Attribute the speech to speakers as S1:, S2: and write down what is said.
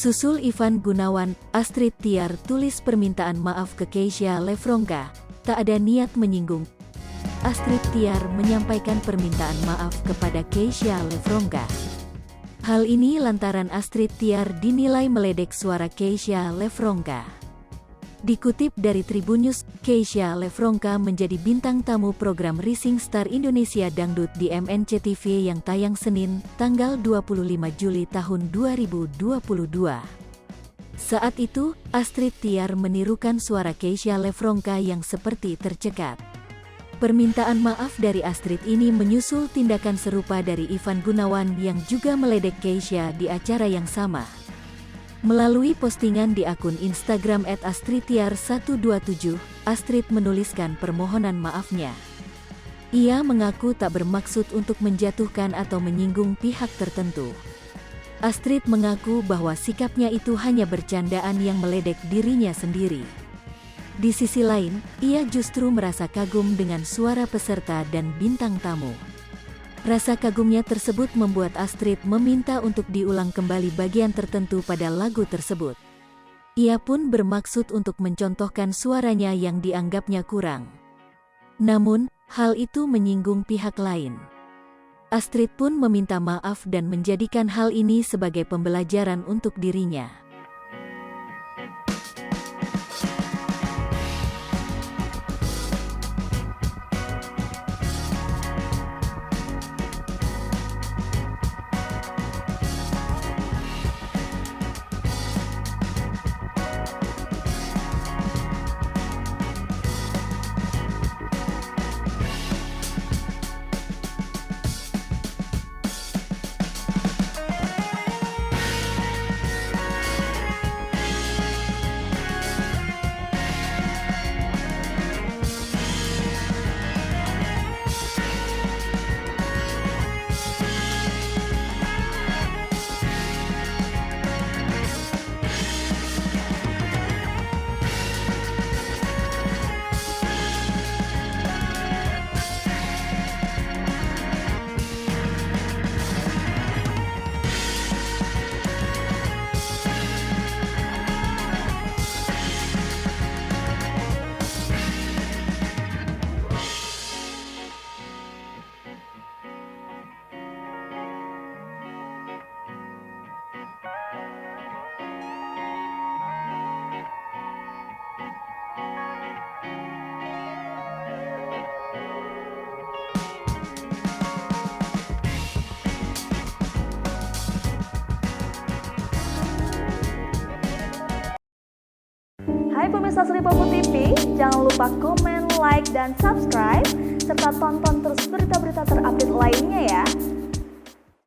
S1: Susul Ivan Gunawan, Astrid Tiar tulis permintaan maaf ke Keisha Lefronka, tak ada niat menyinggung. Astrid Tiar menyampaikan permintaan maaf kepada Keisha Lefronka. Hal ini lantaran Astrid Tiar dinilai meledek suara Keisha Lefronka. Dikutip dari Tribun News, Keisha Lefronka menjadi bintang tamu program Rising Star Indonesia Dangdut di MNCTV yang tayang Senin, tanggal 25 Juli tahun 2022. Saat itu, Astrid Tiar menirukan suara Keisha Lefronka yang seperti tercekat. Permintaan maaf dari Astrid ini menyusul tindakan serupa dari Ivan Gunawan yang juga meledek Keisha di acara yang sama. Melalui postingan di akun Instagram @astridtiar127, Astrid menuliskan permohonan maafnya. Ia mengaku tak bermaksud untuk menjatuhkan atau menyinggung pihak tertentu. Astrid mengaku bahwa sikapnya itu hanya bercandaan yang meledek dirinya sendiri. Di sisi lain, ia justru merasa kagum dengan suara peserta dan bintang tamu. Rasa kagumnya tersebut membuat Astrid meminta untuk diulang kembali bagian tertentu pada lagu tersebut. Ia pun bermaksud untuk mencontohkan suaranya yang dianggapnya kurang. Namun, hal itu menyinggung pihak lain. Astrid pun meminta maaf dan menjadikan hal ini sebagai pembelajaran untuk dirinya.
S2: Hai pemirsa Sri Popo TV, jangan lupa komen, like, dan subscribe, serta tonton terus berita-berita terupdate lainnya ya.